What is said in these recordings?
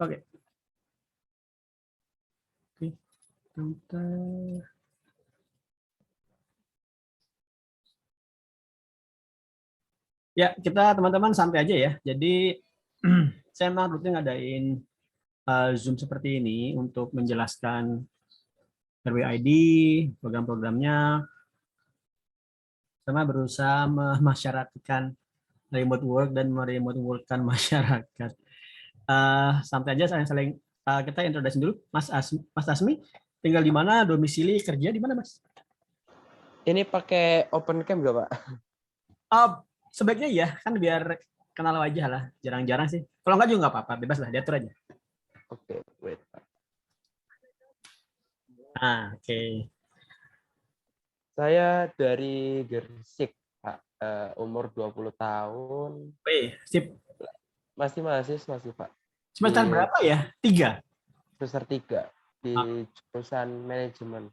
Oke. Oke. Bentar. Ya, kita teman-teman santai aja ya. Jadi saya memang rutin ngadain Zoom seperti ini untuk menjelaskan RWID, program-programnya, sama berusaha memasyarakatkan remote work dan meremote workkan masyarakat. Santai aja, saling kita introduksi dulu. Mas Asmi, tinggal di mana, domisili kerja di mana, Mas? Ini pakai open cam nggak, Pak? Sebaiknya ya, kan biar kenal wajah lah. Jarang-jarang sih. Kalau nggak juga nggak apa-apa, bebas lah, diatur aja. Oke, wait, Pak. Oke. Saya dari Gresik, Pak. Umur 20 tahun. Wih, sip. Masih mahasiswa sih, Pak. Semester berapa ya? 3? Semester 3 di jurusan manajemen.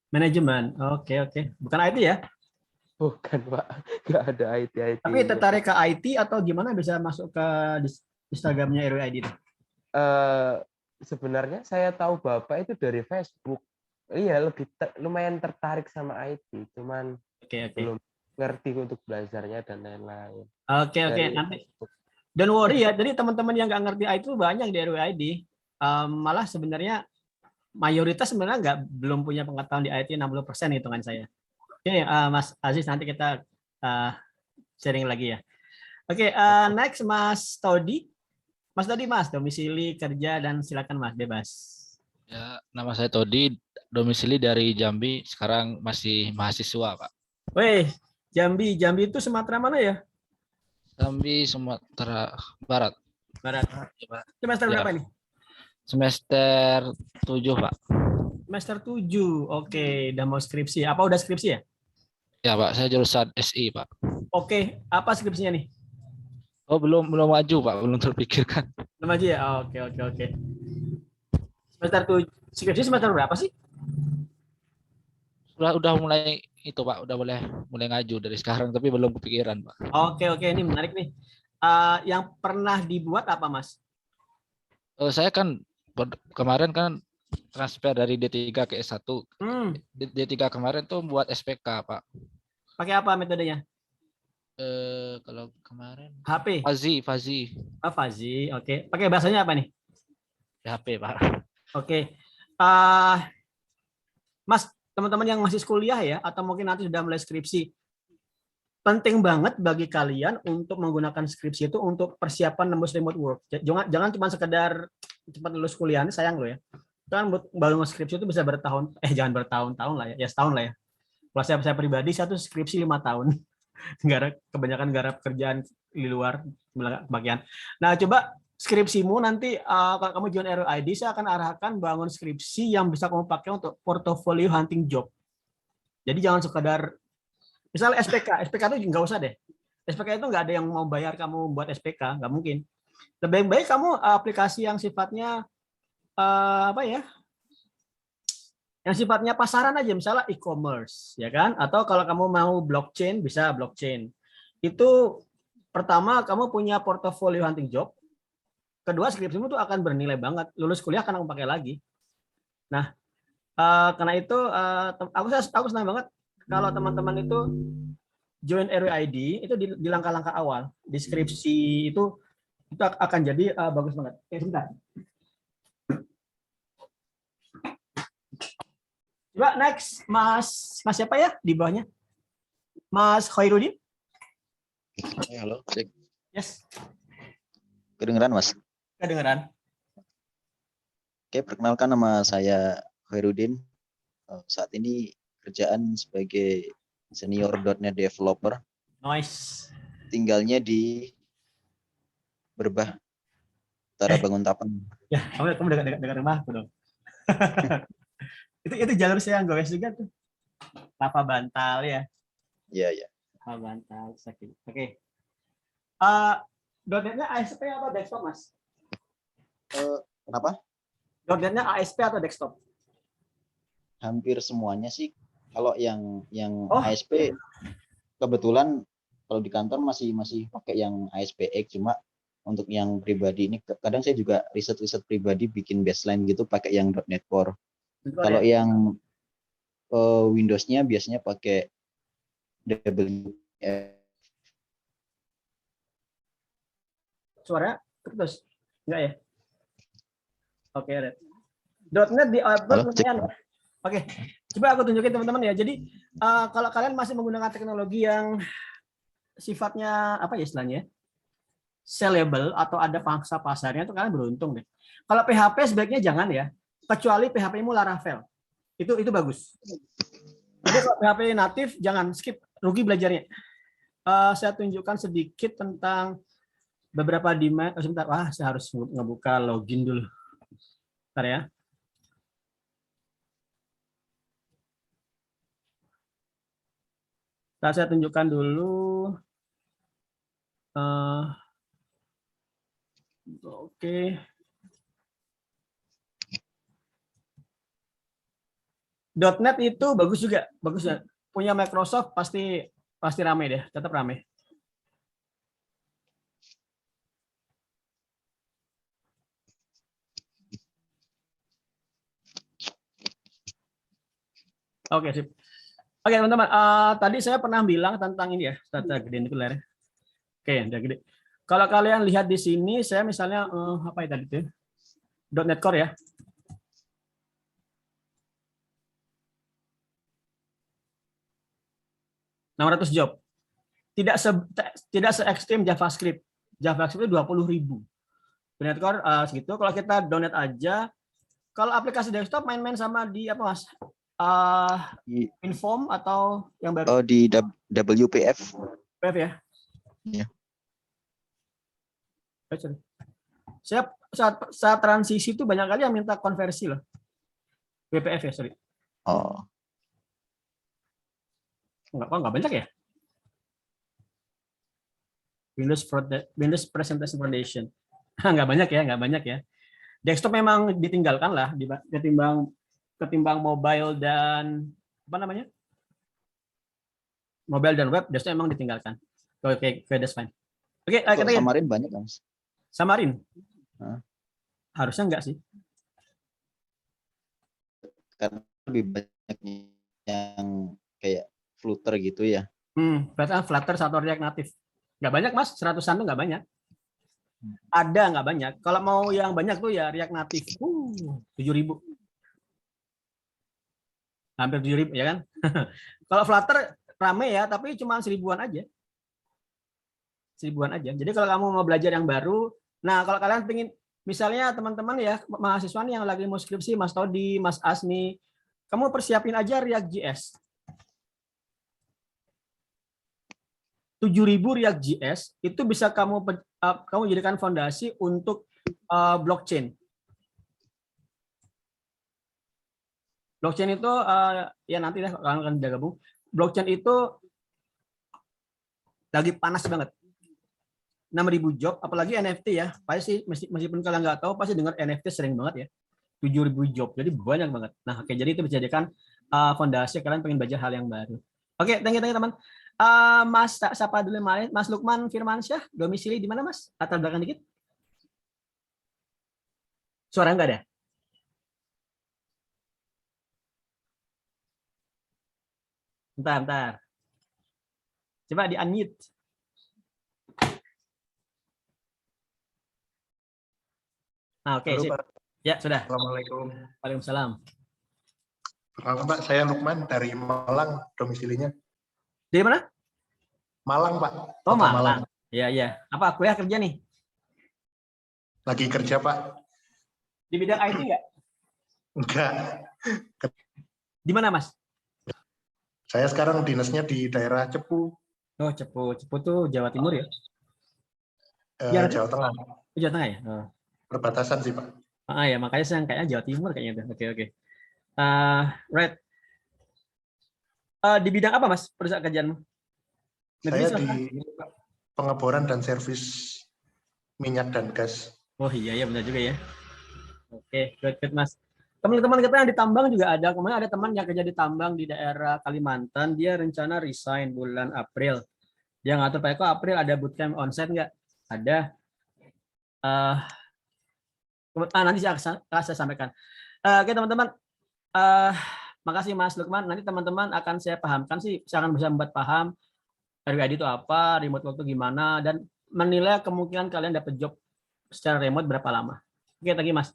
Manajemen. Oke. Bukan IT ya? Bukan, Pak. Nggak ada IT. Tapi tertarik ke IT atau gimana bisa masuk ke Instagramnya RWID itu? Sebenarnya saya tahu Bapak itu dari Facebook. Iya, lumayan tertarik sama IT, cuman belum ngerti untuk belajarnya dan lain-lain. Oke. Nanti don't worry ya. Jadi teman-teman yang nggak ngerti IT banyak di RWID. Malah sebenarnya mayoritas sebenarnya belum punya pengetahuan di IT 60% hitungan saya. Oke, Mas Aziz, nanti kita sharing lagi ya. Oke, next Mas Todi. Mas, domisili, kerja, dan silakan Mas, bebas. Ya, nama saya Todi, domisili dari Jambi, sekarang masih mahasiswa, Pak. Weh, Jambi itu Sumatera mana ya? Jambi, Sumatera Barat. Barat. Semester berapa nih? Semester 7, Pak. Semester 7, oke. Udah mau skripsi. Apa udah skripsi ya? Ya, Pak, saya jurusan SI, Pak. Oke, apa skripsinya nih? Oh, belum maju, Pak, belum terpikirkan. Belum maju ya? Oke. Semester 7, skripsi semester berapa sih? Udah mulai itu, Pak, udah mulai ngaju dari sekarang, tapi belum kepikiran, Pak. Oke, ini menarik nih. Yang pernah dibuat apa, Mas? Saya kan kemarin kan transfer dari D3 ke S1. D3 kemarin tuh buat SPK, Pak. Pakai apa metodenya? Kalau kemarin HP. Fazi. Fazi, oke. Pakai bahasanya apa nih? HP, Pak. Oke. Mas, teman-teman yang masih kuliah ya, atau mungkin nanti sudah mulai skripsi, penting banget bagi kalian untuk menggunakan skripsi itu untuk persiapan nembus remote work. Jangan cuma sekedar cepat lulus kuliah, ini sayang loh ya. Kan baru skripsi itu bisa jangan bertahun-tahun lah ya, setahun lah ya. Kalau saya pribadi, saya tuh skripsi 5 tahun. Kebanyakan garap kerjaan di luar bagian. Nah, coba skripsimu nanti kalau kamu join RWID, saya akan arahkan bangun skripsi yang bisa kamu pakai untuk portfolio hunting job. Jadi jangan sekadar misal SPK itu nggak usah deh. SPK itu nggak ada yang mau bayar kamu buat SPK, nggak mungkin. Lebih baik kamu aplikasi yang sifatnya yang sifatnya pasaran aja, misalnya e-commerce, ya kan? Atau kalau kamu mau blockchain, bisa blockchain. Itu pertama kamu punya portofolio hunting job. Kedua, skripsimu tuh akan bernilai banget. Lulus kuliah kan kamu pakai lagi. Nah, karena itu aku senang banget kalau teman-teman itu join RWID itu di langkah-langkah awal. Di skripsi itu akan jadi bagus banget. Sebentar. Coba next, Mas siapa ya di bawahnya? Mas Khairuddin? Halo, cek. Yes. Kedengeran, Mas? Kedengeran. Oke, perkenalkan nama saya Khairuddin. Saat ini kerjaan sebagai senior .NET developer. Nice. Tinggalnya di Berbah, Utara Banguntapan. Ya, kamu dekat rumahku dong. itu jalur saya yang gowes juga tuh. Lava Bantal ya. Iya. Lava Bantal, sakit. Oke. .NET-nya ASP atau desktop, Mas? Kenapa? .NET-nya ASP atau desktop? Hampir semuanya sih. Kalau yang ASP kebetulan kalau di kantor masih pakai yang ASPX, cuma untuk yang pribadi ini kadang saya juga riset pribadi bikin baseline gitu pakai yang .NET Core. Kalau yang Windows-nya biasanya pakai WPF. Suara terus enggak ya? Oke, Red. .NET di upload lumayan. Oke, coba aku tunjukin teman-teman ya. Jadi kalau kalian masih menggunakan teknologi yang sifatnya apa ya istilahnya? Sellable atau ada pangsa pasarnya itu kalian beruntung deh. Kalau PHP sebaiknya jangan ya, kecuali PHP-mu Laravel. Itu bagus. Jadi kalau PHP natif jangan, skip, rugi belajarnya. Saya tunjukkan sedikit tentang beberapa demand. Sebentar, saya harus ngebuka login dulu. Bentar ya. Saya tunjukkan dulu. Oke. .NET itu bagus juga, bagus ya. Punya Microsoft pasti ramai deh, tetap ramai. Oke, sip. Oke, teman-teman. Tadi saya pernah bilang tentang ini ya, data gede itu layar. Oke, udah gede. Kalau kalian lihat di sini, saya misalnya apa ya tadi itu? .NET Core ya. Job. Tidak se ekstrim JavaScript. JavaScript itu 20.000. .NET Core segitu. Kalau kita .NET aja, kalau aplikasi desktop main-main sama di apa Mas? Inform atau yang baru? Oh, di WPF. WPF ya? Iya. Saya saat transisi itu banyak kali yang minta konversi loh. WPF ya, sorry. Oh. Enggak banyak ya? Windows Presentation Foundation. Enggak banyak ya. Desktop memang ditinggalkan lah ketimbang mobile dan apa namanya? Mobile dan web, desktop memang ditinggalkan. Oke, that's fine. Oke, kita Samarin banyak, Mas. Samarin? Harusnya enggak sih. Karena lebih banyak yang kayak Flutter gitu ya. Berarti Flutter atau React Native. Nggak banyak, Mas. 100-an tuh nggak banyak. Ada nggak banyak. Kalau mau yang banyak tuh ya React Native. 7.000. Hampir 7.000 ya kan. Kalau Flutter rame ya, tapi cuma 1.000-an aja. 1.000-an aja. Jadi kalau kamu mau belajar yang baru, nah kalau kalian pengen, misalnya teman-teman ya, mahasiswa yang lagi mau skripsi, Mas Todi, Mas Asmi, kamu persiapin aja React.js. 7.000 React.js itu bisa kamu jadikan fondasi untuk blockchain. Blockchain itu ya nanti deh kalian akan gabung. Blockchain itu lagi panas banget. 6.000 job, apalagi NFT ya. Pasti meskipun kalian nggak tahu, pasti dengar NFT sering banget ya. 7.000 job, jadi banyak banget. Nah, oke, jadi itu bisa dijadikan fondasi kalian pengen belajar hal yang baru. Oke, thank you teman. Mas, siapa dulu Mas Lukman Firmansyah, domisili di mana Mas? Latar belakang dikit. Suara nggak ada? Bentar. Coba di-unmute. Oke, sip. Ya, sudah. Assalamualaikum. Waalaikumsalam. Perkenalkan Pak, saya Lukman dari Malang, domisilinya. Dari mana? Malang, Pak. Oh, Malang. Iya. Apa kuliah kerja nih? Lagi kerja, Pak. Di bidang IT nggak? Enggak. Di mana, Mas? Saya sekarang dinasnya di daerah Cepu. Oh, Cepu. Cepu tuh Jawa Timur ya? Jawa Tengah. Jawa Tengah ya? Oh. Perbatasan sih, Pak. Ya, makanya saya kayaknya Jawa Timur kayaknya tuh. Oke. Right. Di bidang apa, Mas, kerjaanmu? Saya di pengeboran dan servis minyak dan gas. Oh iya, benar juga ya. Oke, good, Mas. Teman-teman kita yang di tambang juga ada. Kemarin ada teman yang kerja di tambang di daerah Kalimantan. Dia rencana resign bulan April. Dia ngatur, Pak Eko, April ada bootcamp onsite nggak? Ada. Nanti saya sampaikan. Oke teman-teman, makasih Mas Lukman. Nanti teman-teman akan saya pahamkan sih, saya akan bisa membuat paham RWID itu apa, remote work itu gimana, dan menilai kemungkinan kalian dapat job secara remote berapa lama. Oke, thank you Mas.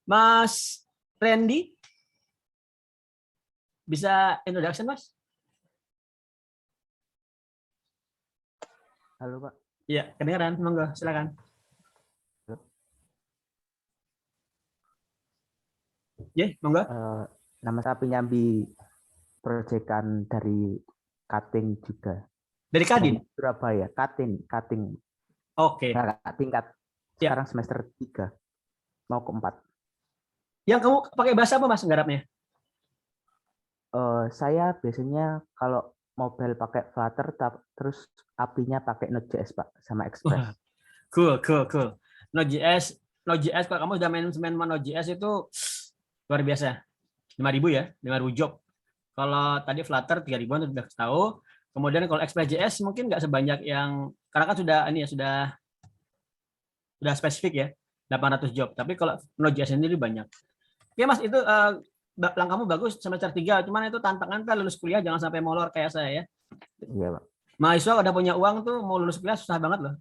Mas Randy, bisa introduction Mas? Halo Pak. Iya, kedengaran, monggo, silakan. Ya, monggo. Nama saya Penyambi, proyekan dari Cutting juga. Dari Kadin? Surabaya, Cutting. Oke. Nah, tingkat sekarang semester 3 mau ke 4. Yang kamu pakai bahasa apa Mas nggarapnya? Saya biasanya kalau mobile pakai Flutter, terus API-nya pakai Node.js Pak, sama Express. Cool. Node.js kalau kamu sudah main Node.js itu luar biasa. 5.000 ya, 5.000 job. Kalau tadi Flutter 3.000-an sudah tahu. Kemudian kalau Express.js mungkin nggak sebanyak yang, karena kan sudah spesifik ya, 800 job. Tapi kalau Node.js sendiri banyak. Oke Mas, itu langkahmu bagus semester 3, cuman itu tantangan kan lulus kuliah jangan sampai molor kayak saya ya. Iya Pak. Mahasiswa udah punya uang tuh mau lulus kuliah susah banget loh.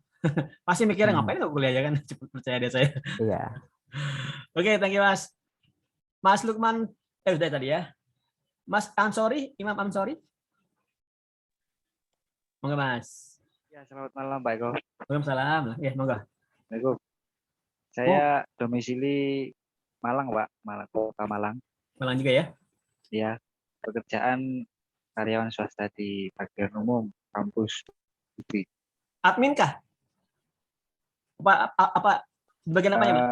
Pasti mikirnya ngapain tuh kuliah ya kan, percaya deh saya. Iya. Oke, thank you Mas. Mas Lukman, udah tadi ya. Mas Ansori, Imam Ansori. Monggo Mas. Ya, selamat malam Pak Eko. Waalaikumsalam. Ya, monggo. Assalamualaikum. Saya domisili Malang, Pak. Kota Malang. Malang juga ya? Ya, pekerjaan karyawan swasta di bagian umum kampus. Admin kah? Apa bagian apanya, Pak?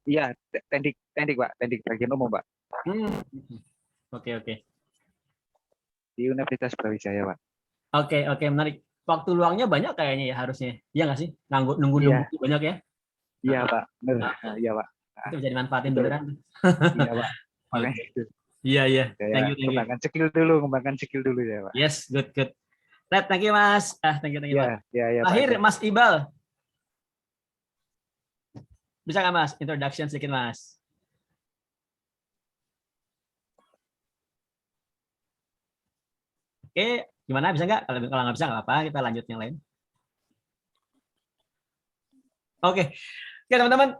Iya, teknik Pak, teknik bagian umum, Pak. Oke. Di Universitas Brawijaya, Pak. Oke, menarik. Waktu luangnya banyak kayaknya ya harusnya. Iya nggak sih? Nunggu banyak ya? Iya, Pak. Benar. Iya, Pak. Itu bisa dimanfaatin beneran. Iya, Pak. Makanya itu. Iya. Thank you. Kembangkan skill dulu ya, Pak. Yes, good. Right, thank you Mas. Thank you. Iya, Akhir Pak. Mas Ibal. Bisa nggak Mas? Introduction sedikit Mas. Oke, gimana? Bisa nggak? Kalau nggak bisa nggak apa-apa, kita lanjut yang lain. Oke, teman-teman,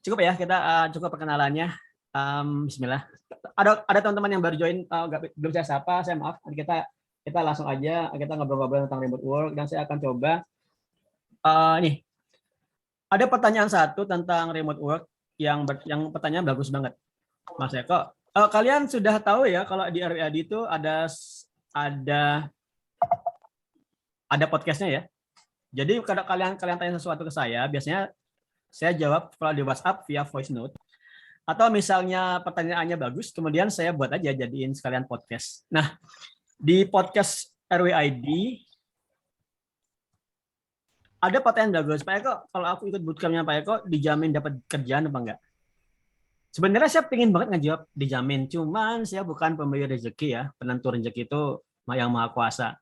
cukup ya kita cukup perkenalannya. Bismillah. Ada teman-teman yang baru join, belum saya sapa, saya maaf. Kita langsung aja kita ngobrol-ngobrol tentang remote work dan saya akan coba. Nih, ada pertanyaan satu tentang remote work yang pertanyaan bagus banget, Mas Eko. Kalian sudah tahu ya kalau di RWID itu ada podcastnya ya. Jadi kalau kalian tanya sesuatu ke saya, biasanya saya jawab kalau di WhatsApp via voice note. Atau misalnya pertanyaannya bagus, kemudian saya buat aja jadiin sekalian podcast. Nah, di podcast RWID ada pertanyaan bagus. Pak Eko, kalau aku ikut bootcamp-nya Pak Eko, dijamin dapat kerjaan apa enggak? Sebenarnya saya pengen banget ngejawab dijamin, cuman saya bukan pemberi rezeki ya, penentu rezeki itu yang maha kuasa.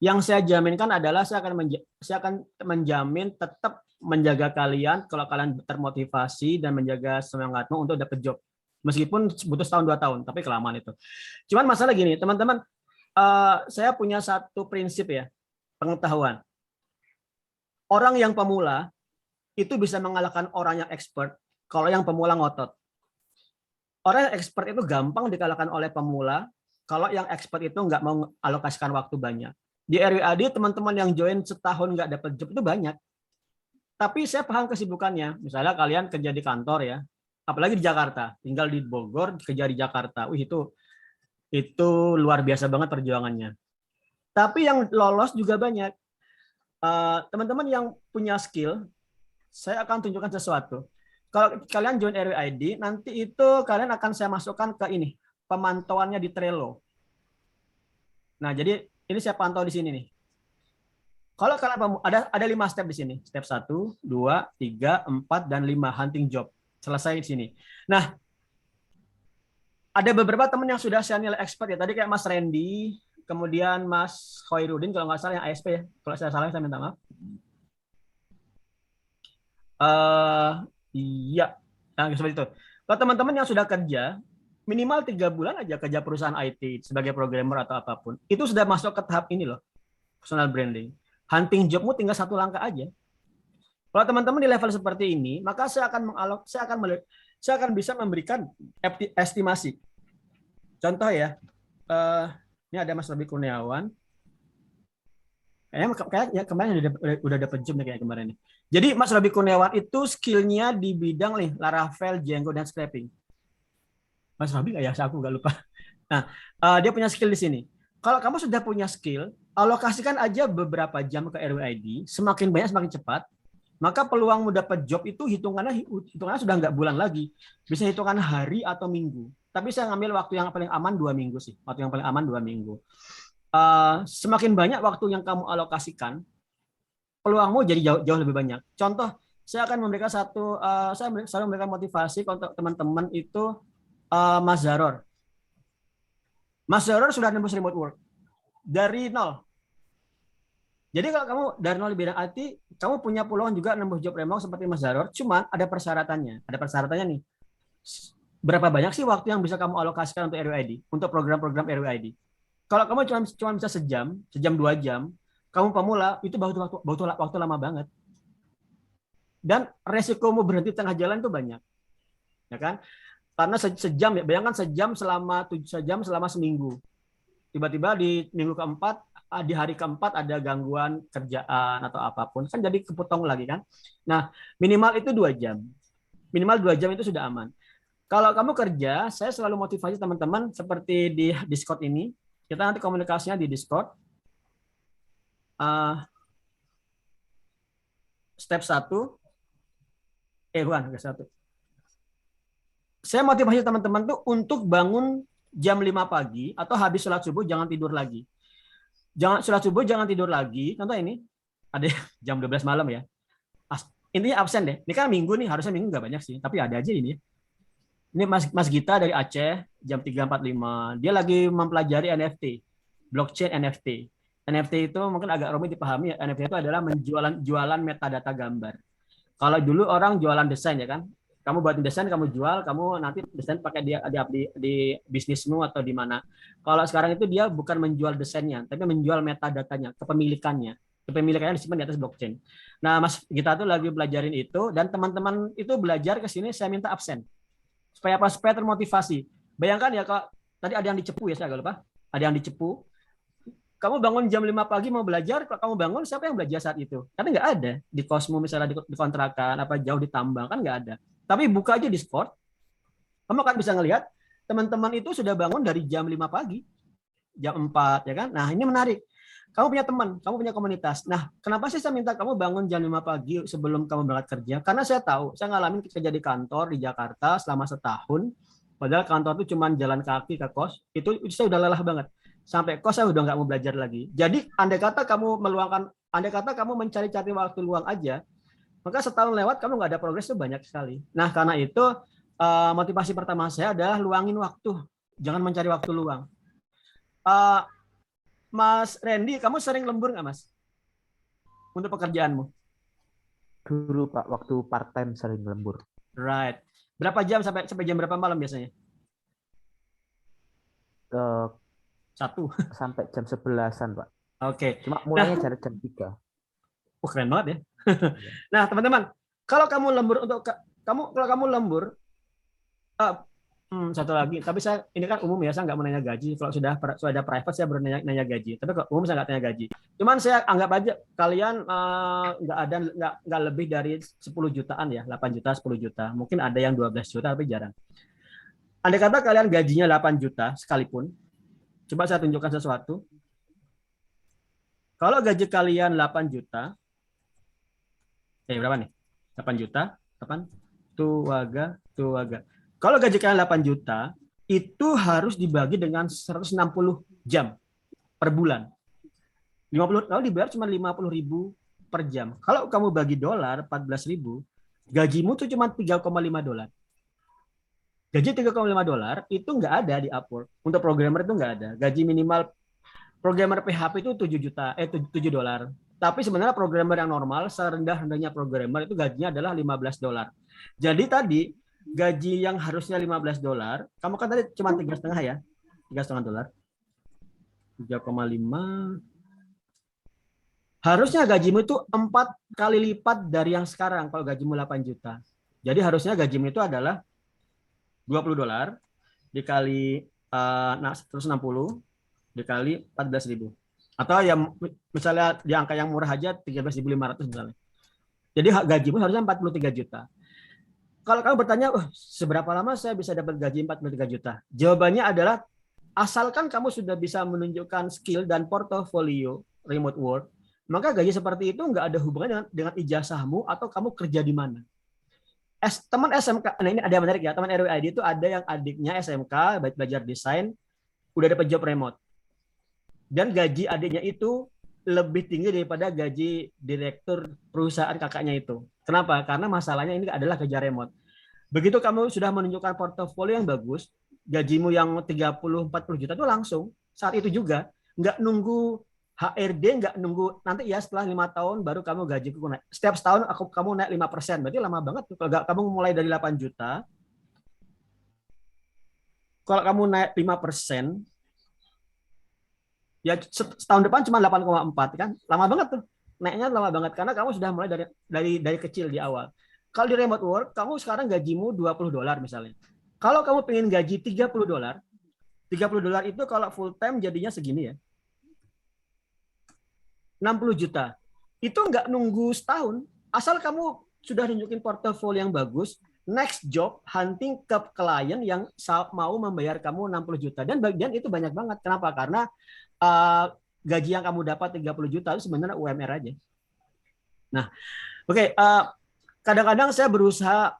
Yang saya jaminkan adalah saya akan menjamin tetap menjaga kalian kalau kalian termotivasi dan menjaga semangatmu untuk dapat job. Meskipun butuh setahun 2 tahun, tapi kelamaan itu. Cuman masalah gini, teman-teman, saya punya satu prinsip ya, pengetahuan. Orang yang pemula itu bisa mengalahkan orang yang expert kalau yang pemula ngotot. Orang yang expert itu gampang dikalahkan oleh pemula kalau yang expert itu nggak mau alokasikan waktu banyak. Di RWID teman-teman yang join setahun nggak dapat job itu banyak. Tapi saya paham kesibukannya. Misalnya kalian kerja di kantor ya, apalagi di Jakarta, tinggal di Bogor, kerja di Jakarta. Itu luar biasa banget perjuangannya. Tapi yang lolos juga banyak. Teman-teman yang punya skill, saya akan tunjukkan sesuatu. Kalau kalian join RWID, nanti itu kalian akan saya masukkan ke ini, pemantauannya di Trello. Nah, jadi ini saya pantau di sini nih. Kalau kalian ada 5 step di sini. Step 1, 2, 3, 4, dan 5 hunting job. Selesai di sini. Nah, ada beberapa teman yang sudah saya nilai expert ya. Tadi kayak Mas Randy, kemudian Mas Khairuddin kalau nggak salah yang ASP ya. Kalau saya salah saya minta maaf. Iya, nah, seperti itu. Kalau teman-teman yang sudah kerja, minimal 3 bulan aja kerja perusahaan IT sebagai programmer atau apapun, itu sudah masuk ke tahap ini loh, personal branding. Hunting jobmu tinggal 1 langkah aja. Kalau teman-teman di level seperti ini, maka saya akan bisa memberikan estimasi. Contoh ya, ini ada Mas Robi Kurniawan. Kayaknya kemarin udah dapet job kayak kemarin nih. Jadi Mas Robi Kurniawan itu skillnya di bidang nih Laravel, Django, dan scraping. Mas Robi nggak ya? Aku nggak lupa. Nah, dia punya skill di sini. Kalau kamu sudah punya skill, alokasikan aja beberapa jam ke RWID. Semakin banyak, semakin cepat. Maka peluangmu dapat job itu hitungannya sudah nggak bulan lagi. Bisa hitungan hari atau minggu. Tapi saya ngambil waktu yang paling aman 2 minggu sih. Waktu yang paling aman 2 minggu. Semakin banyak waktu yang kamu alokasikan, peluangmu jadi jauh lebih banyak. Contoh, saya akan memberikan saya selalu memberikan motivasi untuk teman-teman itu Mas Zaror. Mas Zaror sudah nembus remote work dari nol. Jadi kalau kamu dari nol di bidang IT, kamu punya peluang juga nembus job remote seperti Mas Zaror, cuman ada persyaratannya. Ada persyaratannya nih. Berapa banyak sih waktu yang bisa kamu alokasikan untuk RWID, untuk program-program RWID? Kalau kamu cuma bisa sejam 2 jam, kamu pemula itu butuh waktu lama banget. Dan resikomu berhenti tengah jalan itu banyak. Ya kan? Karena sejam ya, bayangkan sejam selama seminggu. Tiba-tiba di minggu keempat, di hari keempat ada gangguan kerjaan atau apapun, kan jadi kepotong lagi kan. Nah, minimal itu 2 jam. Minimal 2 jam itu sudah aman. Kalau kamu kerja, saya selalu motivasi teman-teman seperti di Discord ini. Kita nanti komunikasinya di Discord. Step 1. Bukan, step 1. Saya motivasi teman-teman tuh untuk bangun jam 5 pagi atau habis sholat subuh jangan tidur lagi. Sholat subuh jangan tidur lagi. Contoh ini, ada jam 12 malam ya. Intinya absen deh. Ini kan minggu nih, harusnya minggu nggak banyak sih, tapi ada aja ini. Ini Mas Gita dari Aceh, jam 3.45. Dia lagi mempelajari NFT, blockchain NFT. NFT itu mungkin agak rumit dipahami. NFT itu adalah jualan metadata gambar. Kalau dulu orang jualan desain ya kan, kamu buat desain, kamu jual, kamu nanti desain pakai di bisnismu atau di mana. Kalau sekarang itu dia bukan menjual desainnya, tapi menjual metadata-nya, kepemilikannya. Kepemilikannya disimpan di atas blockchain. Nah, Mas Gita tuh lagi belajarin itu, dan teman-teman itu belajar ke sini, saya minta absen. Supaya apa? Supaya termotivasi. Bayangkan ya, kalau tadi ada yang dicepu ya, saya agak lupa. Ada yang dicepu. Kamu bangun jam 5 pagi mau belajar, kalau kamu bangun, siapa yang belajar saat itu? Karena nggak ada. Di kosmo misalnya di kontrakan, apa jauh di tambang, kan nggak ada. Tapi buka aja Discord, kamu akan bisa ngelihat teman-teman itu sudah bangun dari jam 5 pagi, jam 4, ya kan? Nah, ini menarik. Kamu punya teman, kamu punya komunitas. Nah, kenapa sih saya minta kamu bangun jam 5 pagi sebelum kamu berangkat kerja? Karena saya tahu, saya ngalamin kerja di kantor di Jakarta selama setahun, padahal kantor itu cuma jalan kaki ke kos, itu saya udah lelah banget. Sampai kos saya udah nggak mau belajar lagi. Jadi, andai kata kamu mencari-cari waktu luang aja, maka setahun lewat kamu nggak ada progres itu banyak sekali. Nah, karena itu motivasi pertama saya adalah luangin waktu. Jangan mencari waktu luang. Mas Randy, kamu sering lembur nggak, Mas? Untuk pekerjaanmu? Dulu, Pak, waktu part-time sering lembur. Right. Berapa jam sampai jam berapa malam biasanya? 1. Sampai jam 11-an, Pak. Oke. Cuma mulainya dari jam 3. Keren banget ya. Nah, teman-teman, kalau kamu lembur, satu lagi, tapi ini kan umum ya, saya nggak mau nanya gaji. Kalau sudah private saya baru nanya gaji. Tapi kalau umum saya nggak tanya gaji. Cuman saya anggap aja kalian nggak lebih dari 10 jutaan ya, 8 juta, 10 juta. Mungkin ada yang 12 juta tapi jarang. Andai kata kalian gajinya 8 juta sekalipun, coba saya tunjukkan sesuatu. Kalau gaji kalian 8 juta, berapa nih? 8 juta, 8 tuaga. Kalau gaji kalian 8 juta, itu harus dibagi dengan 160 jam per bulan. 50, kalau dibayar cuma 50.000 per jam. Kalau kamu bagi dolar 14.000, gajimu tuh cuma 3,5 dolar. Gaji 3,5 dolar itu nggak ada di Upwork. Untuk programmer itu nggak ada. Gaji minimal programmer PHP itu 7 dolar. Tapi sebenarnya programmer yang normal, serendah-rendahnya programmer itu gajinya adalah $15. Jadi tadi gaji yang harusnya $15, kamu kan tadi cuma 3,5 ya, $3,5. 3,5. Harusnya gajimu itu 4 kali lipat dari yang sekarang kalau gajimu 8 juta. Jadi harusnya gajimu itu adalah $20 dikali 160 dikali 14.000. Atau yang misalnya di angka yang murah aja 13.500 misalnya. Jadi gajimu harusnya 43 juta. Kalau kamu bertanya, seberapa lama saya bisa dapat gaji 43 juta? Jawabannya adalah asalkan kamu sudah bisa menunjukkan skill dan portofolio remote work, maka gaji seperti itu nggak ada hubungannya dengan ijazahmu atau kamu kerja di mana. Teman SMK, nah ini ada yang menarik ya, teman RWID itu ada yang adiknya SMK belajar desain, udah dapat job remote. Dan gaji adiknya itu lebih tinggi daripada gaji direktur perusahaan kakaknya itu. Kenapa? Karena masalahnya ini adalah kerja remote. Begitu kamu sudah menunjukkan portofolio yang bagus, gajimu yang 30-40 juta itu langsung saat itu juga, nggak nunggu HRD, nggak nunggu nanti ya setelah 5 tahun baru kamu gajiku naik. Setiap setahun kamu naik 5%, berarti lama banget tuh. Kalau kamu mulai dari 8 juta, kalau kamu naik 5%, ya setahun depan cuma 8,4 kan, lama banget tuh, naiknya lama banget karena kamu sudah mulai dari kecil di awal. Kalau di remote work, kamu sekarang gajimu $20 misalnya. Kalau kamu pengen gaji $30 itu kalau full time jadinya segini ya, 60 juta. Itu nggak nunggu setahun, asal kamu sudah nunjukin portofolio yang bagus, next job hunting ke klien yang mau membayar kamu 60 juta. Dan bagian itu banyak banget. Kenapa? Karena gaji yang kamu dapat 30 juta itu sebenarnya UMR aja. Nah, oke. Kadang-kadang saya berusaha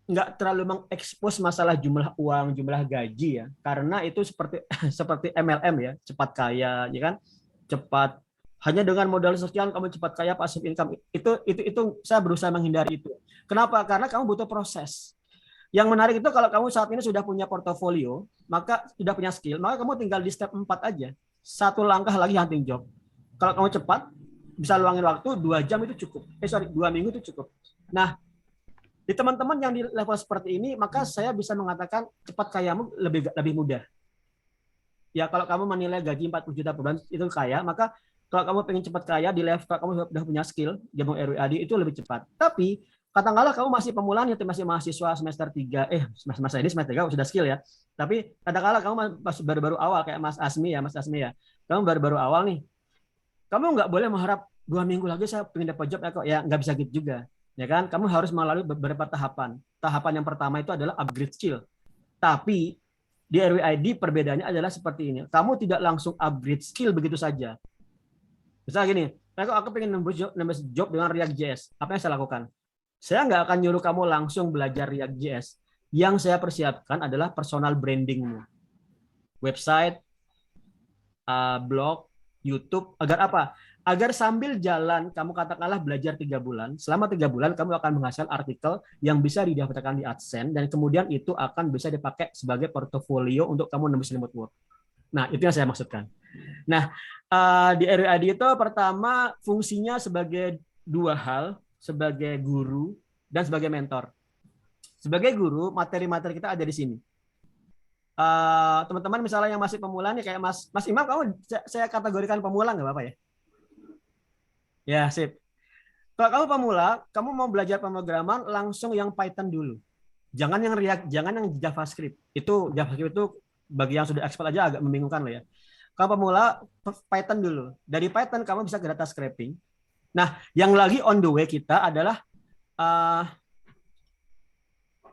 nggak terlalu mengekspos masalah jumlah uang, jumlah gaji ya, karena itu seperti MLM ya, cepat kaya, ya kan? Cepat, hanya dengan modal sekian kamu cepat kaya, passive income. Itu saya berusaha menghindari itu. Kenapa? Karena kamu butuh proses. Yang menarik itu kalau kamu saat ini sudah punya portofolio, maka sudah punya skill, maka kamu tinggal di step 4 aja. Satu langkah lagi hunting job. Kalau kamu cepat, bisa luangin waktu 2 jam itu cukup. 2 minggu itu cukup. Nah, di teman-teman yang di level seperti ini, maka saya bisa mengatakan cepat kayamu lebih mudah. Ya, kalau kamu menilai gaji 40 juta per bulan itu kaya, maka kalau kamu pengen cepat kaya di level kamu sudah punya skill, jamu RWAD itu lebih cepat. Tapi katakanlah kamu masih pemula nih, masih mahasiswa semester 3, masa ini semester 3 sudah skill ya. Tapi katakanlah kamu masih baru-baru awal kayak Mas Asmi ya. Kamu baru-baru awal nih. Kamu nggak boleh mengharap 2 minggu lagi saya pengen dapat job ya kok. Ya nggak bisa gitu juga. Ya kan? Kamu harus melalui beberapa tahapan. Tahapan yang pertama itu adalah upgrade skill. Tapi di RWID perbedaannya adalah seperti ini. Kamu tidak langsung upgrade skill begitu saja. Misalnya gini, aku pengen nembus job dengan React.js. Apa yang saya lakukan? Saya nggak akan nyuruh kamu langsung belajar React.js. Yang saya persiapkan adalah personal brandingmu. Website, blog, YouTube. Agar apa? Agar sambil jalan, kamu katakanlah belajar 3 bulan. Selama 3 bulan, kamu akan menghasilkan artikel yang bisa didaftarkan di AdSense. Dan kemudian itu akan bisa dipakai sebagai portofolio untuk kamu nembus remote work. Nah, itu yang saya maksudkan. Nah, di RWID itu pertama fungsinya sebagai 2 hal, sebagai guru dan sebagai mentor. Sebagai guru, materi-materi kita ada di sini. Teman-teman misalnya yang masih pemula nih kayak Mas Imam, kamu saya kategorikan pemula nggak apa-apa ya? Ya, sip. Kalau kamu pemula, kamu mau belajar pemrograman langsung yang Python dulu. Jangan yang React, jangan yang JavaScript. Itu JavaScript itu bagi yang sudah expert aja agak membingungkan loh ya. Kalau pemula Python dulu. Dari Python kamu bisa ke data scraping. Nah, yang lagi on the way kita adalah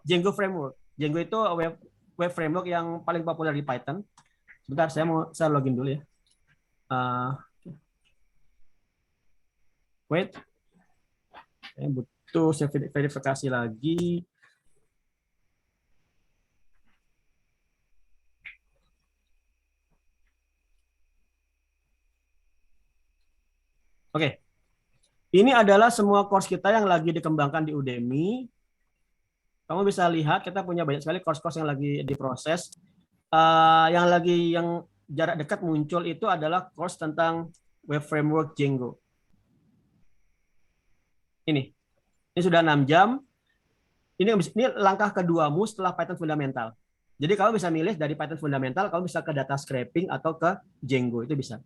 Django framework. Django itu web framework yang paling populer di Python. Sebentar, saya login dulu ya. Wait, saya butuh saya verifikasi lagi. Oke. Ini adalah semua course kita yang lagi dikembangkan di Udemy. Kamu bisa lihat kita punya banyak sekali course-course yang lagi diproses. Yang jarak dekat muncul itu adalah course tentang web framework Django. Ini sudah 6 jam. Ini langkah keduamu setelah Python fundamental. Jadi kamu bisa milih dari Python fundamental, kamu bisa ke data scraping atau ke Django, itu bisa.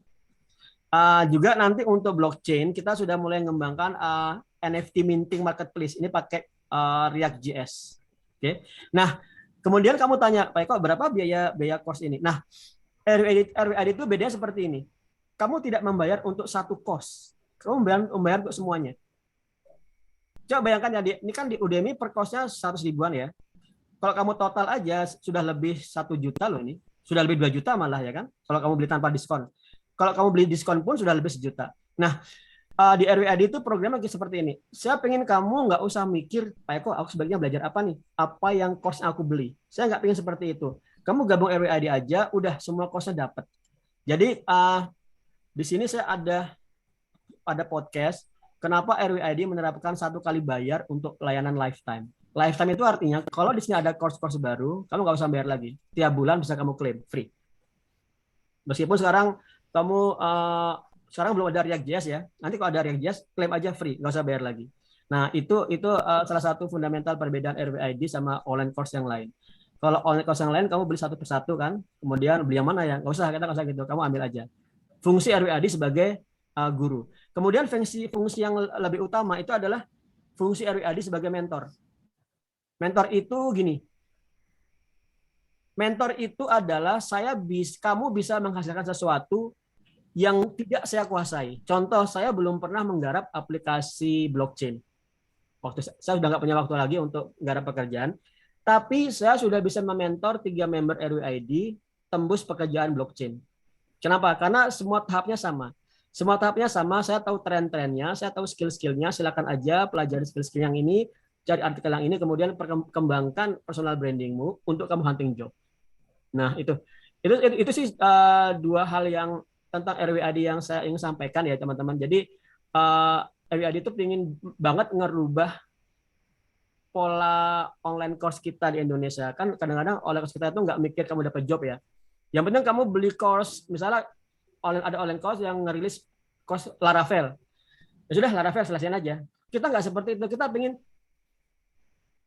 Juga nanti untuk blockchain kita sudah mulai mengembangkan NFT minting marketplace. Ini pakai React.js. Oke. Nah, kemudian kamu tanya, Pak Eko, berapa biaya course ini? Nah, RWID itu bedanya seperti ini. Kamu tidak membayar untuk satu course. Kamu membayar untuk semuanya. Coba bayangkan ya, ini kan di Udemy per course-nya 100 ribuan ya. Kalau kamu total aja sudah lebih 1 juta loh ini. Sudah lebih 2 juta malah ya kan. Kalau kamu beli tanpa diskon. Kalau kamu beli diskon pun sudah lebih 1 juta. Nah, di RWID itu programnya seperti ini. Saya pengen kamu nggak usah mikir, Pak Eko, aku sebaiknya belajar apa nih? Apa yang course aku beli? Saya nggak pengen seperti itu. Kamu gabung RWID aja, udah semua course-nya dapat. Jadi di sini saya ada podcast. Kenapa RWID menerapkan 1 kali bayar untuk layanan lifetime? Lifetime itu artinya kalau di sini ada course-course baru, kamu nggak usah bayar lagi. Tiap bulan bisa kamu klaim free. Meskipun sekarang kamu sekarang belum ada React.js ya. Nanti kalau ada React.js, klaim aja free, nggak usah bayar lagi. Nah, itu salah satu fundamental perbedaan RWID sama online course yang lain. Kalau online course yang lain, kamu beli satu persatu kan, kemudian beli yang mana ya? Nggak usah, kita nggak usah gitu. Kamu ambil aja. Fungsi RWID sebagai guru. Kemudian fungsi yang lebih utama itu adalah fungsi RWID sebagai mentor. Mentor itu gini. Mentor itu adalah kamu bisa menghasilkan sesuatu yang tidak saya kuasai. Contoh, saya belum pernah menggarap aplikasi blockchain. Saya sudah nggak punya waktu lagi untuk menggarap pekerjaan. Tapi saya sudah bisa mementor 3 member RWID tembus pekerjaan blockchain. Kenapa? Karena semua tahapnya sama. Semua tahapnya sama, saya tahu tren-trennya, saya tahu skill-skillnya, silakan aja pelajari skill-skill yang ini, cari artikel yang ini, kemudian kembangkan personal brandingmu untuk kamu hunting job. Nah, itu sih 2 hal yang tentang RWID yang saya ingin sampaikan ya teman-teman. Jadi RWID itu ingin banget ngerubah pola online course kita di Indonesia. Kan kadang-kadang online course kita itu nggak mikir kamu dapat job ya. Yang penting kamu beli course, misalnya ada online course yang ngerilis course Laravel. Ya sudah, Laravel selesaiin aja. Kita nggak seperti itu. Kita pengen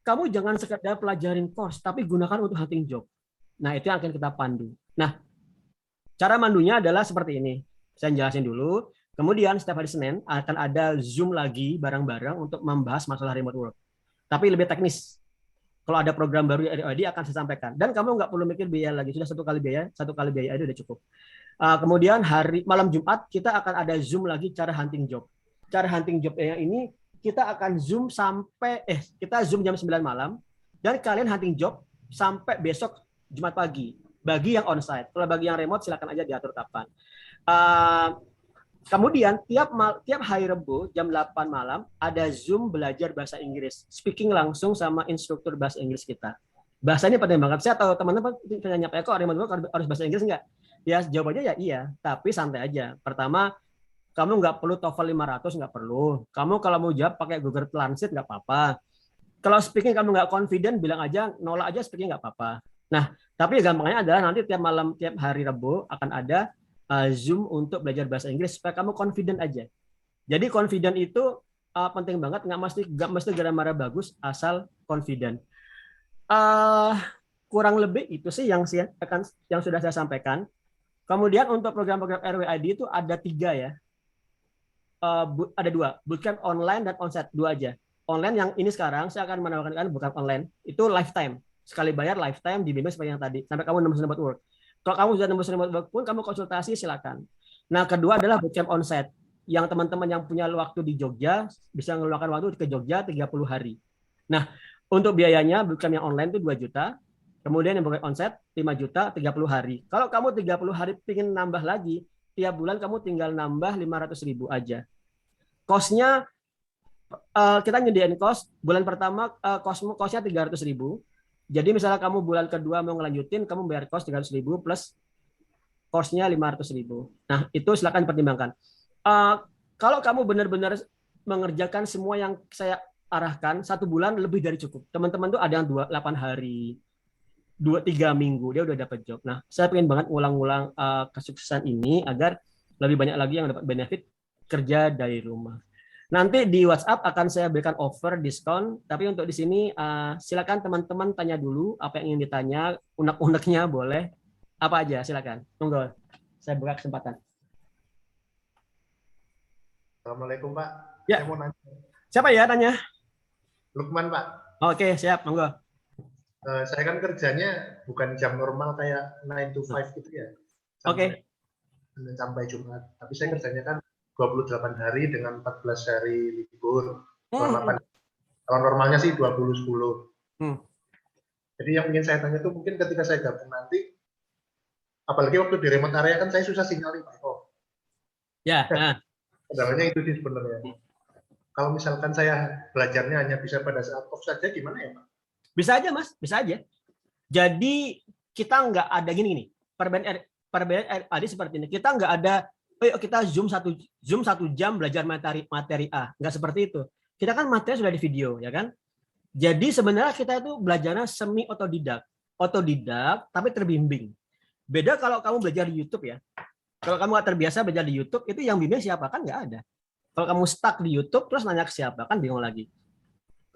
kamu jangan sekedar pelajarin course, tapi gunakan untuk hunting job. Nah, itu yang akan kita pandu. Nah, cara mandunya adalah seperti ini. Saya jelasin dulu. Kemudian setiap hari Senin akan ada Zoom lagi bareng-bareng untuk membahas masalah remote work. Tapi lebih teknis. Kalau ada program baru RWID akan saya sampaikan. Dan kamu nggak perlu mikir biaya lagi. Sudah 1 kali biaya itu udah cukup. Kemudian malam Jumat kita akan ada Zoom lagi cara hunting job. Cara hunting jobnya ini kita akan Zoom kita Zoom jam 9 malam dan kalian hunting job sampai besok Jumat pagi. Bagi yang onsite. Kalau bagi yang remote silakan aja diatur kapan. Kemudian tiap hari Rabu jam 8 malam ada Zoom belajar bahasa Inggris. Speaking langsung sama instruktur bahasa Inggris kita. Bahasa ini penting banget. Saya tahu teman-teman tanya Pak Eko remote work harus bahasa Inggris enggak? Ya jawabannya ya iya, tapi santai aja. Pertama, kamu nggak perlu TOEFL 500, nggak perlu. Kamu kalau mau jawab pakai Google Translate nggak apa-apa. Kalau speaking kamu nggak confident, bilang aja, nolak aja speaking nggak apa-apa. Nah, tapi gampangnya adalah nanti tiap hari Rabu akan ada Zoom untuk belajar bahasa Inggris supaya kamu confident aja. Jadi confident itu penting banget, nggak mesti grammar bagus, asal confident. Kurang lebih itu sih yang sudah saya sampaikan. Kemudian untuk program-program RWID itu ada 3 ya. Ada 2, bootcamp online dan onsite, 2 aja. Online yang ini sekarang saya akan menawarkan bukan online, itu lifetime. Sekali bayar lifetime dibimbing seperti yang tadi sampai kamu nembus remote work. Kalau kamu sudah nembus remote work pun kamu konsultasi silakan. Nah, kedua adalah bootcamp onsite. Yang teman-teman yang punya waktu di Jogja bisa ngeluangkan waktu ke Jogja 30 hari. Nah, untuk biayanya bootcamp yang online itu 2 juta. Kemudian yang bootcamp onsite 5 juta 30 hari. Kalau kamu 30 hari ingin nambah lagi, tiap bulan kamu tinggal nambah 500.000 aja. Cost-nya kita nyediain cost bulan pertama cost-nya 300.000. Jadi misalnya kamu bulan kedua mau ngelanjutin, kamu bayar cost 300.000 plus cost-nya 500.000. Nah, itu silakan pertimbangkan. Kalau kamu benar-benar mengerjakan semua yang saya arahkan, 1 bulan lebih dari cukup. Teman-teman tuh ada yang 8 hari, 2-3 minggu dia udah dapat job. Nah, saya pengen banget ulang-ulang kesuksesan ini agar lebih banyak lagi yang dapat benefit kerja dari rumah. Nanti di WhatsApp akan saya berikan offer diskon, tapi untuk di sini silakan teman-teman tanya dulu apa yang ingin ditanya, unek-uneknya boleh, apa aja silakan. Monggo, saya buka kesempatan. Assalamualaikum Pak. Ya. Saya mau nanya. Siapa ya tanya? Lukman Pak. Oke, siap, monggo. Saya kan kerjanya bukan jam normal kayak 9 to 5 gitu ya. Oke. Sampai Jumat. Tapi saya kerjanya kan 28 hari dengan 14 hari libur. Kalau normalnya sih 20-10. Jadi yang ingin saya tanya itu mungkin ketika saya gabung nanti, apalagi waktu di remote area kan saya susah sinyal nih Pak. Ya. Kendalanya itu sih sebenarnya. Kalau misalkan saya belajarnya hanya bisa pada saat off saja, gimana ya Pak? Bisa aja Mas, bisa aja. Jadi kita nggak ada gini. Perbedaan tadi seperti ini. Kita nggak ada, kita zoom satu jam belajar materi A. Nggak seperti itu. Kita kan materi sudah di video, ya kan? Jadi sebenarnya kita itu belajarnya semi otodidak, tapi terbimbing. Beda kalau kamu belajar di YouTube ya. Kalau kamu nggak terbiasa belajar di YouTube, itu yang bimbing siapa? Kan nggak ada. Kalau kamu stuck di YouTube, terus nanya ke siapa? Kan bingung lagi.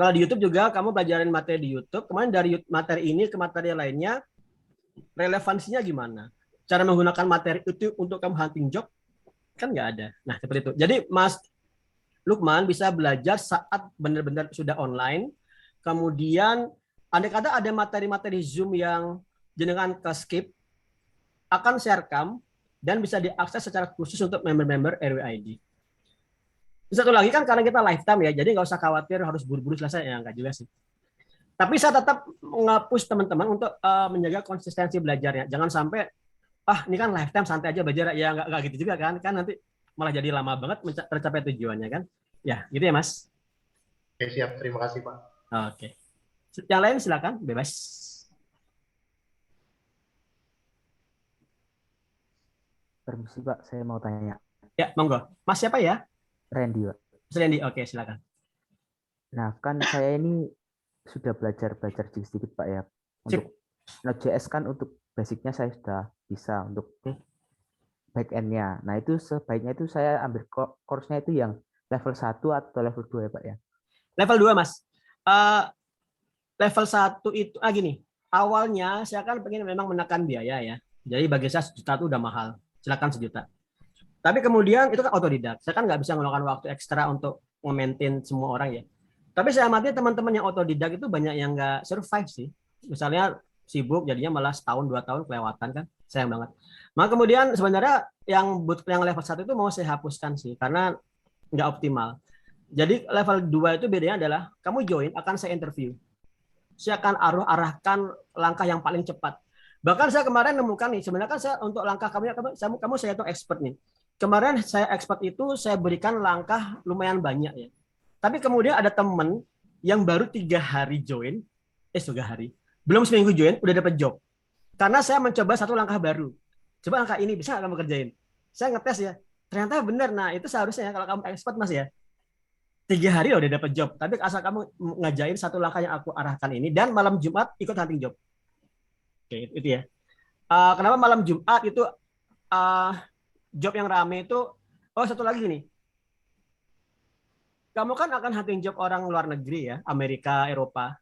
Kalau di YouTube juga, kamu belajarin materi di YouTube, kemudian dari materi ini ke materi lainnya, relevansinya gimana? Cara menggunakan materi itu untuk kamu hunting job, kan nggak ada. Nah, seperti itu. Jadi, Mas Lukman bisa belajar saat benar-benar sudah online, kemudian andai kata ada materi-materi Zoom yang jenengan ke skip, akan saya rekam, dan bisa diakses secara khusus untuk member-member RWID. Satu lagi kan karena kita lifetime ya, jadi nggak usah khawatir harus buru-buru selesai, ya nggak juga sih. Tapi saya tetap nge-push teman-teman untuk menjaga konsistensi belajarnya. Jangan sampai, ini kan lifetime santai aja belajar, ya nggak gitu juga kan nanti malah jadi lama banget tercapai tujuannya kan. Ya, gitu ya Mas. Oke, siap. Terima kasih Pak. Oke. Yang lain silakan, bebas. Permisi Pak, saya mau tanya. Ya, monggo. Mas siapa ya? Randy Pak. Mas Randy, oke silakan. Nah, kan saya ini sudah belajar sedikit Pak ya. Untuk Node.js kan untuk basicnya saya sudah bisa, untuk back-end-nya. Nah, itu sebaiknya itu saya ambil course-nya itu yang level 1 atau level 2 ya Pak ya? Level 2 Mas. Level 1 itu, gini, awalnya saya kan pengen memang menekan biaya ya. Jadi bagi saya 1 juta itu udah mahal. Silakan 1 juta. Tapi kemudian itu kan otodidak. Saya kan nggak bisa ngeluarkan waktu ekstra untuk nge-maintain semua orang ya. Tapi saya amati teman-teman yang otodidak itu banyak yang nggak survive sih. Misalnya sibuk jadinya malah setahun 2 tahun kelewatan kan. Sayang banget. Maka kemudian sebenarnya yang level 1 itu mau saya hapuskan sih karena nggak optimal. Jadi level 2 itu bedanya adalah kamu join akan saya interview. Saya akan arahkan langkah yang paling cepat. Bahkan saya kemarin nemukan nih, sebenarnya kan saya untuk langkah saya itu expert nih. Kemarin saya expert itu saya berikan langkah lumayan banyak ya. Tapi kemudian ada teman yang baru 3 hari join, 3 hari, belum seminggu join, udah dapat job. Karena saya mencoba 1 langkah baru. Coba langkah ini bisa nggak kamu kerjain? Saya ngetes ya, ternyata benar. Nah itu seharusnya kalau kamu expert Mas ya, 3 hari udah dapat job. Tapi asal kamu ngajain 1 langkah yang aku arahkan ini, dan malam Jumat ikut hunting job. Oke, itu ya. Kenapa malam Jumat itu job yang rame itu, satu lagi nih. Kamu kan akan hunting job orang luar negeri ya, Amerika, Eropa.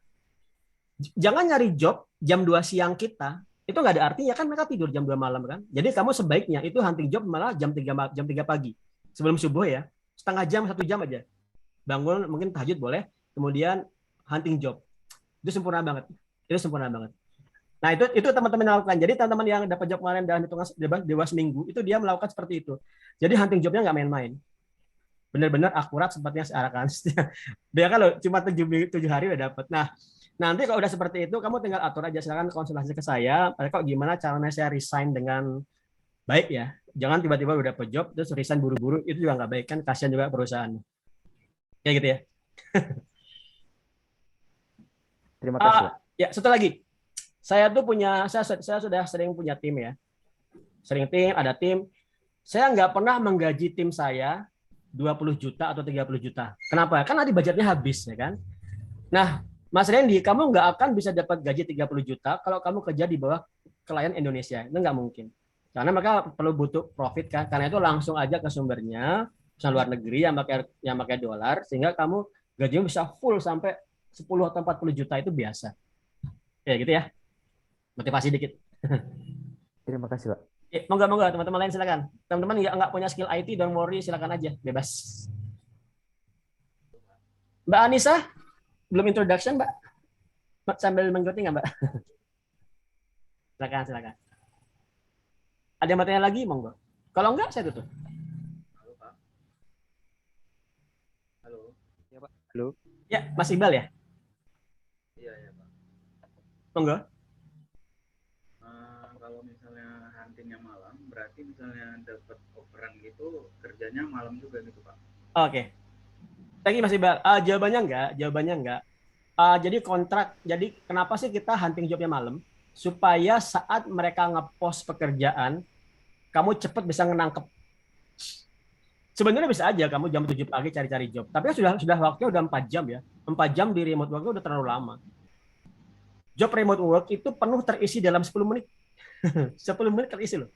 Jangan nyari job jam 2 siang kita, itu nggak ada artinya kan mereka tidur jam 2 malam kan. Jadi kamu sebaiknya itu hunting job malah jam 3 pagi. Sebelum subuh ya, setengah jam, 1 jam aja. Bangun mungkin tahajud boleh, kemudian hunting job. Itu sempurna banget. Nah, itu teman-teman lakukan. Jadi teman-teman yang dapat job kemarin dalam hitungan dua seminggu, itu dia melakukan seperti itu. Jadi hunting jobnya nggak main-main. Benar-benar akurat seperti yang saya arahkan. Dia kan loh, cuma 7 hari udah dapat. Nah, nanti kalau udah seperti itu, kamu tinggal atur aja. Silakan konsultasi ke saya. Kok gimana caranya saya resign dengan baik ya. Jangan tiba-tiba udah dapat job, terus resign buru-buru. Itu juga nggak baik kan. Kasihan juga perusahaan. Kayak gitu ya. Terima kasih. Ya, satu lagi. Saya sudah sering punya tim ya. Ada tim. Saya nggak pernah menggaji tim saya 20 juta atau 30 juta. Kenapa? Kan nanti budgetnya habis ya kan. Nah, Mas Randy, kamu nggak akan bisa dapat gaji 30 juta kalau kamu kerja di bawah klien Indonesia. Itu nggak mungkin. Karena mereka butuh profit kan. Karena itu langsung aja ke sumbernya, perusahaan luar negeri yang pakai dolar, sehingga kamu gajinya bisa full sampai 10 atau 40 juta itu biasa. Oke, gitu ya. Motivasi dikit. Terima kasih, Pak. Monggo teman-teman lain silakan. Teman-teman nggak punya skill IT, don't worry, silakan aja, bebas. Mbak Anissa, belum introduction, Mbak? Sambil mengikuti nggak, Mbak? Silakan. Ada yang mau tanya lagi, monggo. Kalau enggak, saya tutup. Halo, Pak. Halo. Ya, Pak. Halo. Ya, Mas Iqbal ya? Iya, ya, Pak. Monggo. Kalau misalnya huntingnya malam, berarti misalnya dapat orderan gitu, kerjanya malam juga gitu, Pak. Oke. Thank you, Mas Iqbal. Jawabannya enggak. Jadi kontrak, jadi kenapa sih kita hunting jobnya malam? Supaya saat mereka ngepost pekerjaan, kamu cepat bisa ngenangkep. Sebenarnya bisa aja kamu jam 7 pagi cari-cari job. Tapi sudah waktunya udah 4 jam ya. 4 jam di remote work itu udah terlalu lama. Job remote work itu penuh terisi dalam 10 menit. 10 menit terisi loh.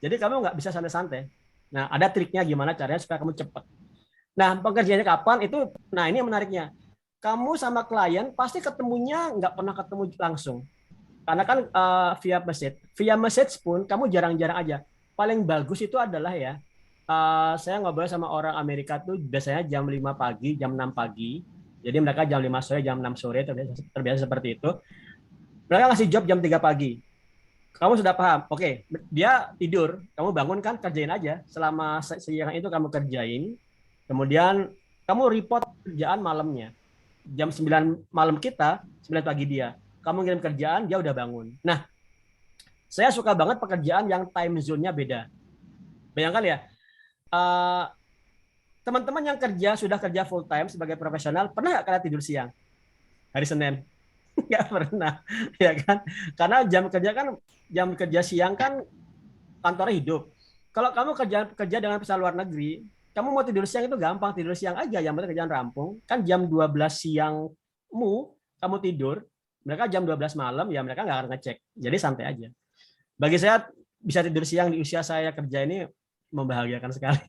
Jadi kamu nggak bisa santai-santai. Nah, ada triknya gimana caranya supaya kamu cepat. Nah, pekerjaannya kapan itu? Nah, ini menariknya. Kamu sama klien pasti ketemunya nggak pernah ketemu langsung. Karena kan via message. Via message pun kamu jarang-jarang aja. Paling bagus itu adalah ya, saya ngobrol sama orang Amerika tuh biasanya jam 5 pagi, jam 6 pagi. Jadi mereka jam 5 sore, jam 6 sore, terbiasa seperti itu. Mereka ngasih job jam 3 pagi. Kamu sudah paham? Oke, dia tidur, kamu bangun kan, kerjain aja. Selama siang itu kamu kerjain, kemudian kamu report kerjaan malamnya. Jam 9 malam kita, 9 pagi dia. Kamu ngirim kerjaan, dia udah bangun. Nah, saya suka banget pekerjaan yang time zone-nya beda. Bayangkan ya, teman-teman yang sudah kerja full time sebagai profesional, pernah nggak kalian tidur siang? Hari Senin? Nggak pernah, ya kan? Karena jam kerja siang kan kantornya hidup. Kalau kamu kerja dengan perusahaan luar negeri, kamu mau tidur siang itu gampang, tidur siang aja, yang penting kerjaan rampung. Kan jam 12 siangmu kamu tidur, mereka jam 12 malam, ya mereka nggak akan ngecek. Jadi santai aja. Bagi saya, bisa tidur siang di usia saya kerja ini membahagiakan sekali.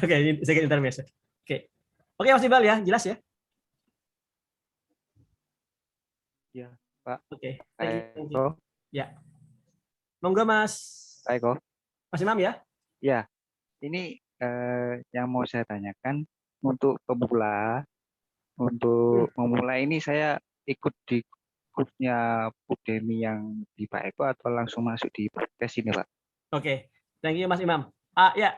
Oke, ini sedikit intermezzo. Oke, Mas Iqbal ya, jelas ya? Iya, Pak. Oke. Thank you. Ya. Monggo, Mas. Baik, Mas Imam ya? Ya, ini yang mau saya tanyakan untuk pemula, untuk memulai ini saya ikut di grupnya Udemy yang di Pak Eko atau langsung masuk di podcast ini, Pak? Oke, thank you Mas Imam. Ya,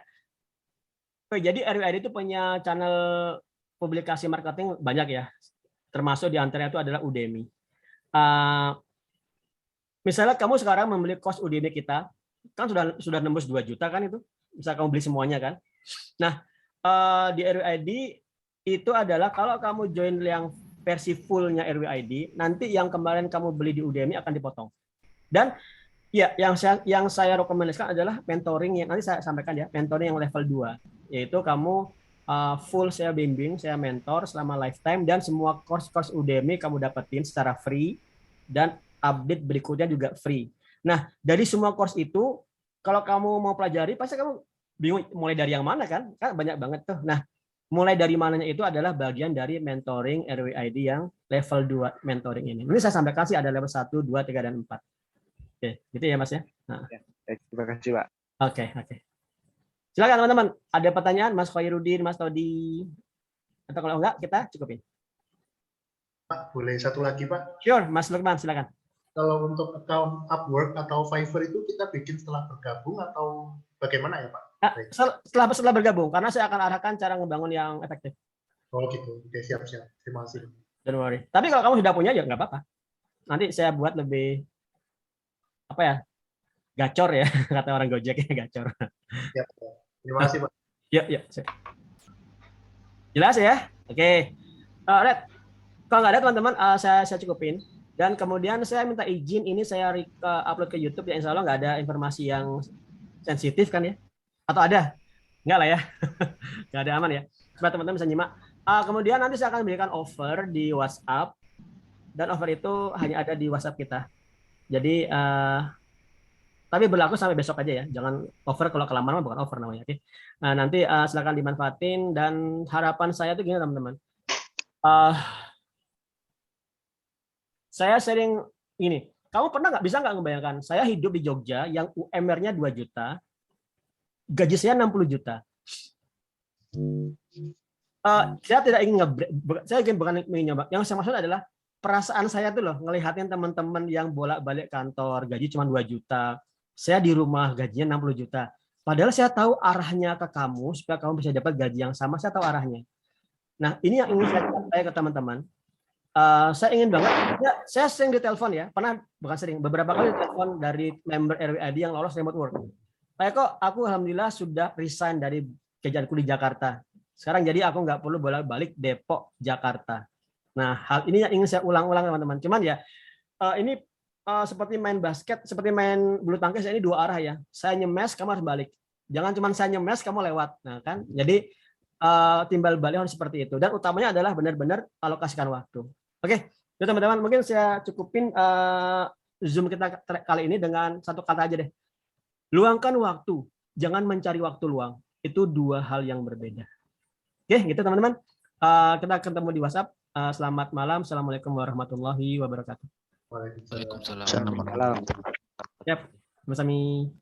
jadi RWID itu punya channel publikasi marketing banyak ya, termasuk di antaranya itu adalah Udemy. Misalnya kamu sekarang membeli course Udemy kita, kan sudah nembus 2 juta kan itu, bisa kamu beli semuanya kan. Nah, di RWID itu adalah kalau kamu join yang versi full-nya RWID, nanti yang kemarin kamu beli di Udemy akan dipotong. Dan ya, yang saya rekomendasikan adalah mentoring yang nanti saya sampaikan ya, mentoring yang level 2, yaitu kamu full saya bimbing, saya mentor selama lifetime, dan semua course Udemy kamu dapetin secara free, dan update berikutnya juga free. Nah, dari semua course itu, kalau kamu mau pelajari, pasti kamu bingung mulai dari yang mana kan? Kan banyak banget tuh. Nah, mulai dari mananya itu adalah bagian dari mentoring RWID yang level 2 mentoring ini. Ini saya sampaikan sih ada level 1, 2, 3, dan 4. Oke, gitu ya Mas ya. Nah. Terima kasih, Pak. Oke. Silakan teman-teman. Ada pertanyaan Mas Khairuddin, Mas Todi? Atau kalau enggak, kita cukupin. Pak, boleh satu lagi, Pak? Sure, Mas Lukman, silakan. Kalau untuk account Upwork atau Fiverr itu kita bikin setelah bergabung atau bagaimana ya, Pak? Setelah bergabung, karena saya akan arahkan cara ngebangun yang efektif. Oh gitu, oke, siap. Terima kasih. Don't worry. Tapi kalau kamu sudah punya ya nggak apa-apa. Nanti saya buat lebih apa ya, gacor ya, kata orang Gojek ya, gacor. Siap. Terima kasih, Pak. Ya. Jelas ya? Oke. Red. Kalau nggak ada teman-teman, saya cukupin. Dan kemudian saya minta izin, ini saya upload ke YouTube ya, insya Allah nggak ada informasi yang sensitif kan ya? Atau ada? Nggak lah ya. Nggak ada, aman ya. Supaya teman-teman bisa nyimak. Kemudian nanti saya akan berikan offer di WhatsApp. Dan offer itu hanya ada di WhatsApp kita. Jadi Tapi berlaku sampai besok aja ya. Jangan over, kalau kelamaan bukan over namanya. Oke. Nah, nanti silakan dimanfaatin, dan harapan saya tuh gini teman-teman. Saya sering ini. Kamu pernah bisa nggak ngebayangkan saya hidup di Jogja yang UMR-nya 2 juta, gaji saya 60 juta. Saya tidak ingin saya bukan ingin nyoba. Yang saya maksud adalah perasaan saya tuh loh, ngelihatin teman-teman yang bolak-balik kantor, gaji cuma 2 juta. Saya di rumah gajinya 60 juta. Padahal saya tahu arahnya ke kamu supaya kamu bisa dapat gaji yang sama, saya tahu arahnya. Nah, ini yang ingin saya sampaikan ke teman-teman. Saya ingin banget, ya, saya sering ditelepon ya, bukan sering, beberapa kali ditelepon dari member RWAD yang lolos remote work. Pak Eko, aku alhamdulillah sudah resign dari kerjaanku di Jakarta. Sekarang jadi aku nggak perlu bolak-balik Depok, Jakarta. Nah, hal ini yang ingin saya ulang-ulang teman-teman. Cuman ya, ini seperti main basket, seperti main bulu tangkis, ini 2 arah ya. Saya nyemes, kamu harus balik. Jangan cuma saya nyemes, kamu lewat. Nah kan, jadi timbal balik harus seperti itu. Dan utamanya adalah benar-benar alokasikan waktu. Oke, ya teman-teman, mungkin saya cukupin Zoom kita kali ini dengan satu kata aja deh. Luangkan waktu, jangan mencari waktu luang. Itu 2 hal yang berbeda. Oke, gitu teman-teman. Kita ketemu di WhatsApp. Selamat malam. Assalamualaikum warahmatullahi wabarakatuh. Waalaikumsalam. Salam. Yap, Mas Ami.